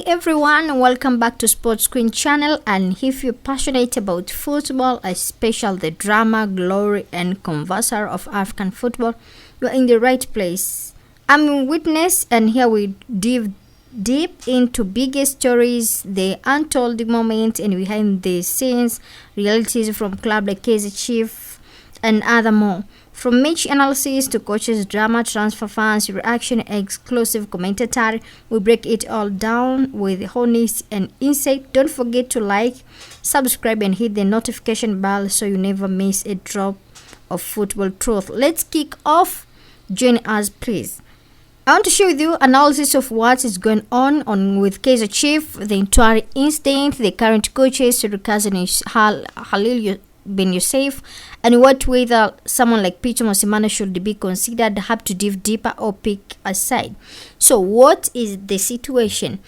Hey everyone, welcome back to Sports Screen channel. And if you're passionate about football, especially the drama, glory and conversation of African football, you're in the right place. I'm Witness, and here we dive deep into biggest stories, the untold moments and behind the scenes realities from club like KAIZER Chief and other more. From match analysis to coaches, drama, transfer fans, reaction, exclusive commentary, we break it all down with honest and insight. Don't forget to like, subscribe, and hit the notification bell so you never miss a drop of football truth. Let's kick off. Join us, please. I want to share with you analysis of what is going on with KAIZER Chief, the Ntwari incident, the current coaches, Halil bin Yusuf, and what whether someone like Peter Mosimane should be considered, have to dive deeper or pick a side. So what is the situation?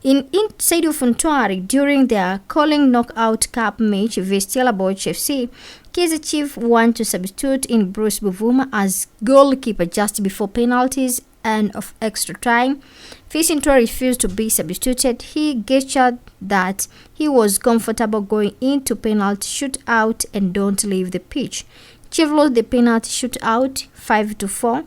Inside of Ntwari, during their calling knockout cup match with Stellenbosch FC, KAIZER Chief want to substitute in Bruce Buvuma as goalkeeper just before penalties and of extra time. Ntwari refused to be substituted. He gestured that he was comfortable going into penalty shootout and don't leave the pitch. Chief lost the penalty shootout 5-4,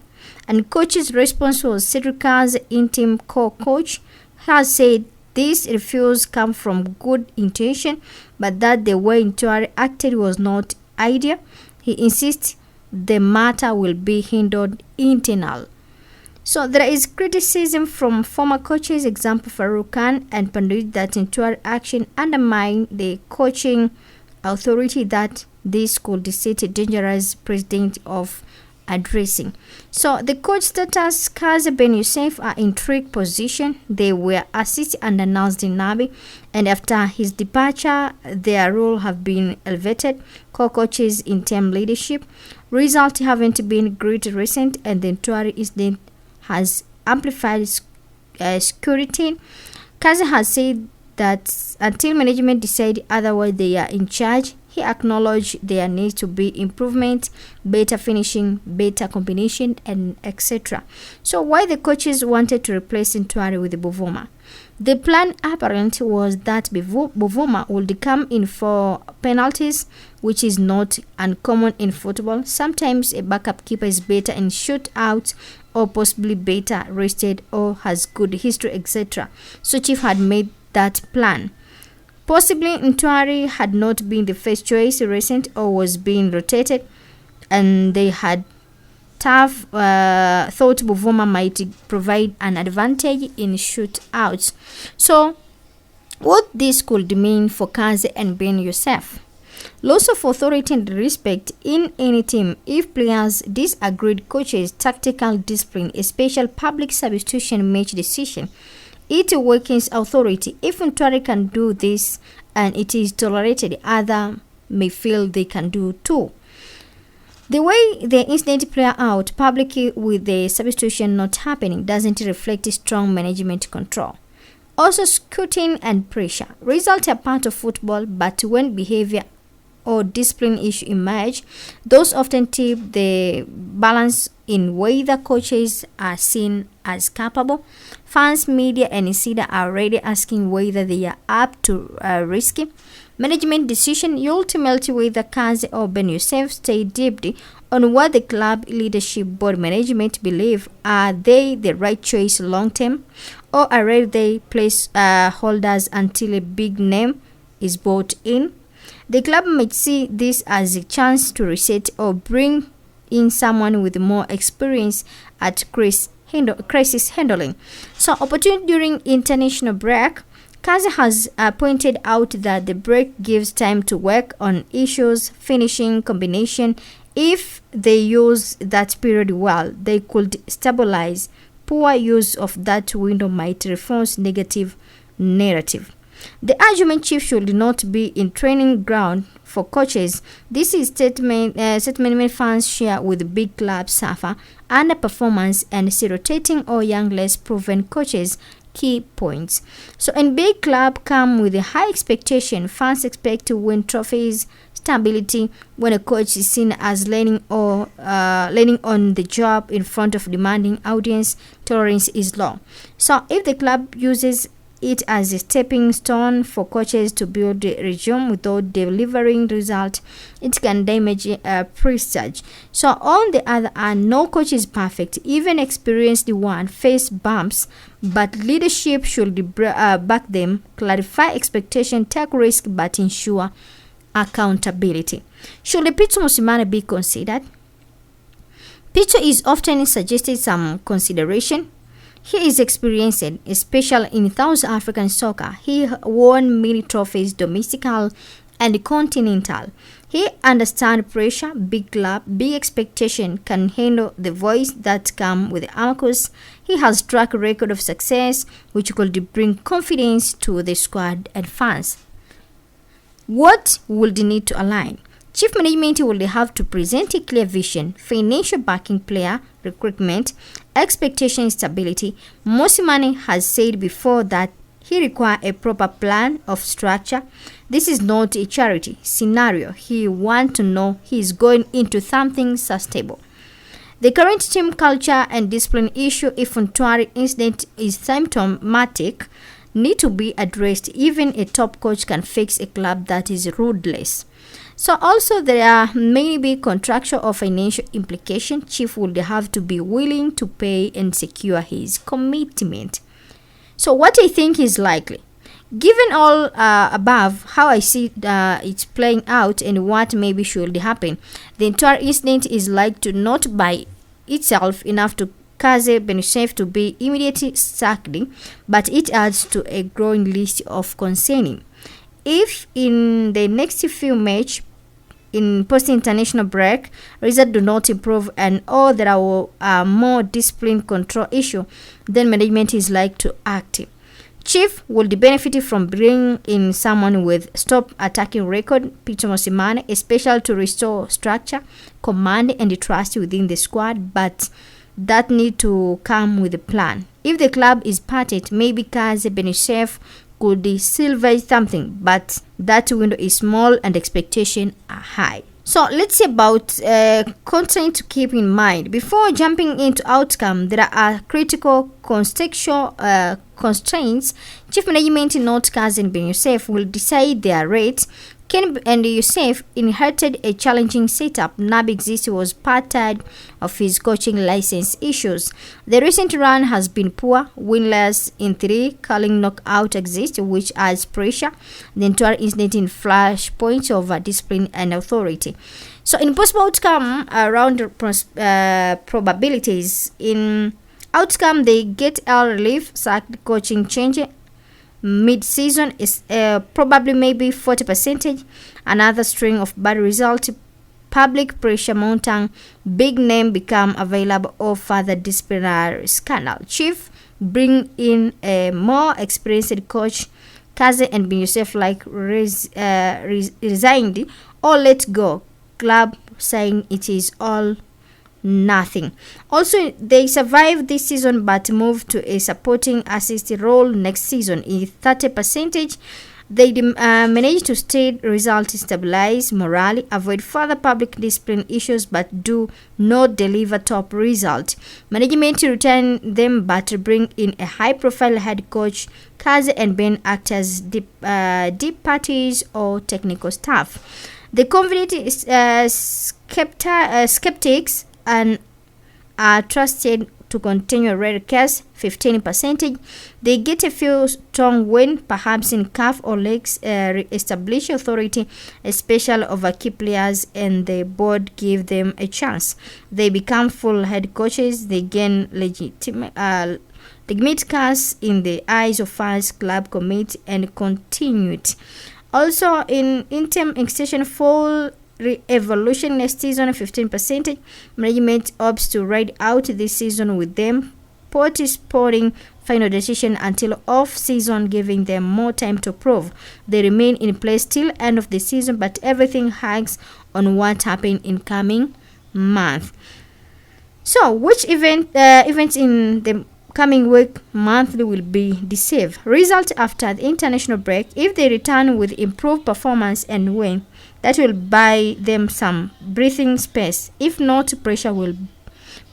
and coach's response was Cedric's interim co-coach has said this refusal came from good intention, but that the way Ntwari acted was not ideal. He insists the matter will be handled internal. So there is criticism from former coaches, example Farouk Khan and Pandit, that Ntwari action undermine the coaching authority that this could set a dangerous precedent of addressing. So the coach status, KAIZER bin Yusuf are in trick position. They were assisted and announced in Nabi, and after his departure, their role have been elevated. Co-coaches in team leadership. Results haven't been great recent, and the Ntwari incident has amplified security. KAIZER has said that until management decide otherwise, they are in charge. He acknowledged there needs to be improvement, better finishing, better combination, and etc. So why the coaches wanted to replace Ntwari with Buvuma? The plan apparently was that Buvuma would come in for penalties, which is not uncommon in football. Sometimes a backup keeper is better in shootouts, or possibly better rested or has good history, etc. So Chief had made that plan. Possibly Ntwari had not been the first choice recent or was being rotated, and they had thought Buvuma might provide an advantage in shootouts. So what this could mean for KAIZER and bin Yusuf? Loss of authority and respect in any team if players disagreed coaches' tactical discipline, especially public substitution match decision. It weakens authority. If Ntwari can do this and it is tolerated, others may feel they can do too. The way the incident played out publicly with the substitution not happening doesn't reflect strong management control. Also, scrutiny and pressure. Results are part of football, but when behavior or discipline issue emerge, those often tip the balance in whether coaches are seen as capable. Fans, media, and insider are already asking whether they are up to risky management decision. Ultimately, whether KAIZER or bin Yusuf stay deeply on what the club leadership board management believe. Are they the right choice long term, or are they place holders until a big name is brought in? The club might see this as a chance to reset or bring in someone with more experience at crisis handling. So opportunity during international break. KAIZER has pointed out that the break gives time to work on issues, finishing, combination. If they use that period well, they could stabilize. Poor use of that window might reinforce negative narrative. The argument Chief should not be in training ground for coaches. This is statement fans share with big clubs suffer underperformance and rotating or young less proven coaches. Key points. So in big club come with a high expectation. Fans expect to win trophies, stability. When a coach is seen as learning on the job in front of demanding audience, tolerance is low. So if the club uses it as a stepping stone for coaches to build a regime without delivering result. It can damage prestige. So on the other hand, no coach is perfect. Even experienced one face bumps, but leadership should back them, clarify expectation, take risk, but ensure accountability. Should Pitso Mosimane be considered? Pitso is often suggested some consideration. He is experienced, especially in South African soccer. He won many trophies, domestic and continental. He understands pressure, big club, big expectation, can handle the voice that comes with the Amicus. He has track record of success, which could bring confidence to the squad and fans. What will they need to align? Chief management will have to present a clear vision, financial backing, player recruitment, expectation stability. Mosimane has said before that he requires a proper plan of structure. This is not a charity scenario. He wants to know he is going into something sustainable. The current team culture and discipline issue, if Ntwari incident is symptomatic, need to be addressed. Even a top coach can fix a club that is ruthless. So also there may be contractual or financial implication. Chief will have to be willing to pay and secure his commitment. So what I think is likely, given all above, how I see it playing out and what maybe should happen, the entire incident is likely to not by itself enough to KAIZER Benishef to be immediately sacked, but it adds to a growing list of concerning. If in the next few matches, in post-international break, results do not improve and or there are more discipline control issue, then management is like to act. Chief will benefit from bringing in someone with stop attacking record, Pitso Mosimane, especially to restore structure, command and trust within the squad, but that need to come with a plan. If the club is parted, maybe KAIZER Benishef could salvage something, but that window is small and expectations are high. So let's see about content to keep in mind. Before jumping into outcome, there are critical contextual constraints. Chief management, not KAIZER Benishef, will decide their rates. Ken and Youssef inherited a challenging setup. Nabi Exist was part-tired of his coaching license issues. The recent run has been poor, winless in 3, calling knockout Exist, which adds pressure. The entire incident in flashpoints of discipline and authority. So in possible outcome, around probabilities, in outcome they get L relief, sacked, coaching change. Mid-season is probably maybe 40%. Another string of bad results, public pressure mounting, big name become available, or further disciplinary scandal. Chief bring in a more experienced coach. KAIZER and Benishef like resigned or let go. Club saying it is all nothing. Also, they survived this season but moved to a supporting assist role next season. In 30%, they managed to stay results, stabilize morale, avoid further public discipline issues, but do not deliver top result. Management retain them but bring in a high-profile head coach. KAIZER and Ben act as deep parties or technical staff. The confident skeptics and are trusted to continue red case 15%. They get a few strong wins, perhaps in calf or legs, establish authority, especially over key players, and the board give them a chance. They become full head coaches. They gain legitimate cast in the eyes of fans, club committee, and continued. Also, in interim extension, full re-evolution next season, 15%. Management opts to ride out this season with them, postponing final decision until off-season, giving them more time to prove. They remain in place till end of the season, but everything hangs on what happened in coming month. So, which events in the coming week monthly will be deceived? Result after the international break. If they return with improved performance and win, that will buy them some breathing space. If not, pressure will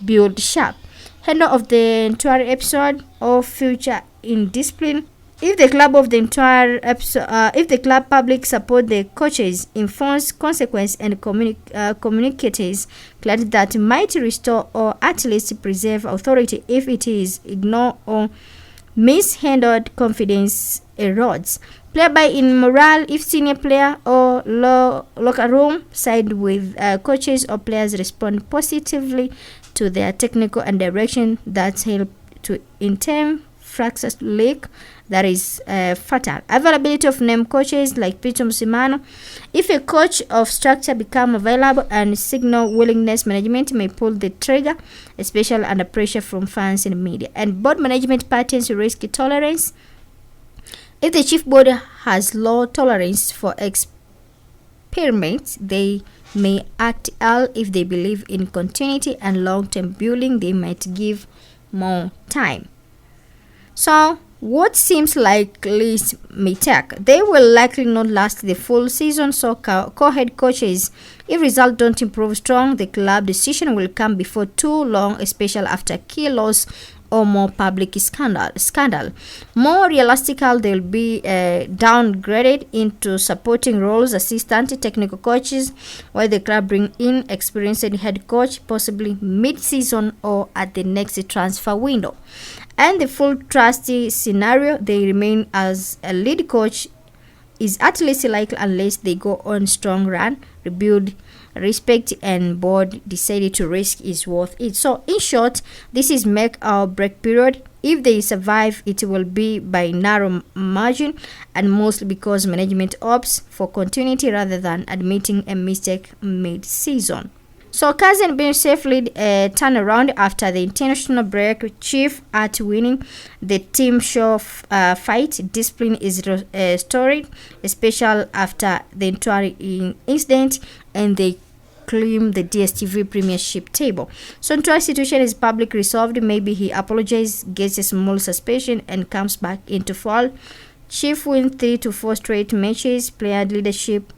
build sharp. Handle of the Ntwari episode of Future in Discipline. If the club of the entire if the club public support the coaches, informs consequence and communicates clarity that might restore or at least preserve authority. If it is ignored or mishandled, confidence erodes. Player buy in morale. If senior player or locker room side with coaches or players respond positively to their technical and direction, that help to in term fractures leak that is fatal. Availability of name coaches like Peter Musimano. If a coach of structure become available and signal willingness, management may pull the trigger, especially under pressure from fans and media. And board management patterns risk tolerance. If the chief board has low tolerance for experiments, they may act ill. If they believe in continuity and long-term building, they might give more time. So what seems likely may take. They will likely not last the full season, so co-head coaches, if results don't improve strong, the club decision will come before too long, especially after key loss or more public scandal. More realistically, they'll be downgraded into supporting roles, assistant technical coaches, while the club bring in experienced head coach, possibly mid-season or at the next transfer window. And the full trustee scenario, they remain as a lead coach, is at least likely unless they go on strong run, rebuild, respect, and board decided to risk is worth it. So in short, this is make or break period. If they survive, it will be by narrow margin, and mostly because management opts for continuity rather than admitting a mistake mid-season. So KAIZER being safely turned around after the international break. Chief at winning the team show fight. Discipline is restored, especially after the Ntwari incident, and they claim the DSTV premiership table. So Ntwari situation is public resolved. Maybe he apologizes, gets a small suspension, and comes back into fall. Chief win 3 to 4 straight matches. Player leadership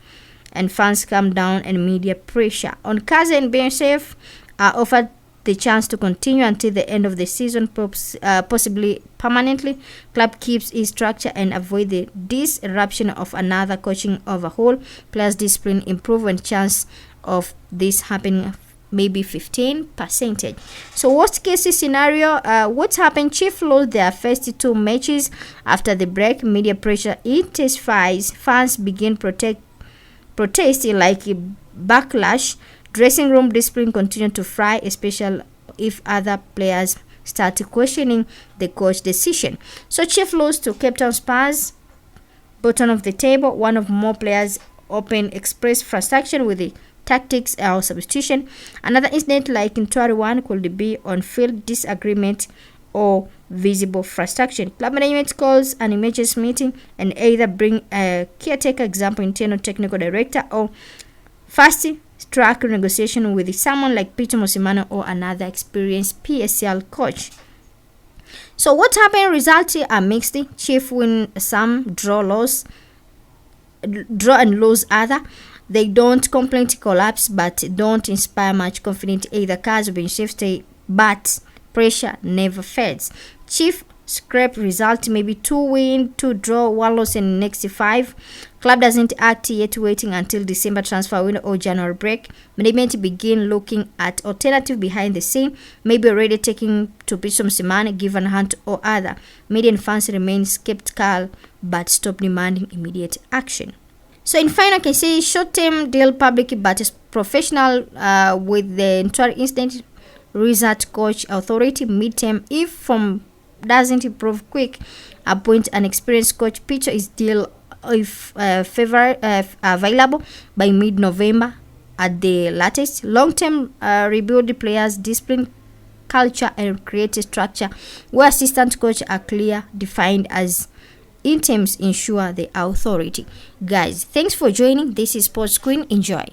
and fans calm down and media pressure. On KAIZER and being safe are offered the chance to continue until the end of the season, possibly permanently. Club keeps its structure and avoid the disruption of another coaching overhaul. Players discipline improve, and chance of this happening maybe 15%. So worst case scenario, what's happened? Chief lost their first 2 matches after the break. Media pressure intensifies. Fans begin protesting like a backlash. Dressing room discipline continue to fry, especially if other players start questioning the coach decision. So Chief lost to Cape Town Spurs, bottom of the table. One of more players open express frustration with the tactics or substitution. Another incident like in Ntwari 1 could be on field disagreement or visible frustration. Club management calls an emergency meeting and either bring a caretaker, example internal technical director, or fast track negotiation with someone like Peter Musimano or another experienced PSL coach. So what happened? Results are mixed. Chief win some, draw and lose other. They don't completely collapse, but don't inspire much confidence either. KAIZER being shifted, but pressure never fades. Chief scrape result, maybe 2 win, 2 draw, 1 loss in the next 5. Club doesn't act yet, waiting until December transfer window or January break. Management begin looking at alternative behind the scene, maybe already taking to Peter Musimano, given Hunt or other. Media and fans remain skeptical, but stop demanding immediate action. So in final, I can say short-term deal public but is professional with the Ntwari incident. Result coach authority. Mid-term, if from doesn't improve quick, appoint an experienced coach. Picture is deal if available by mid-November at the latest. Long-term, rebuild the players, discipline, culture, and create a structure where assistant coach are clear, defined as interims ensure the authority. Guys, thanks for joining. This is Sports Queen. Enjoy.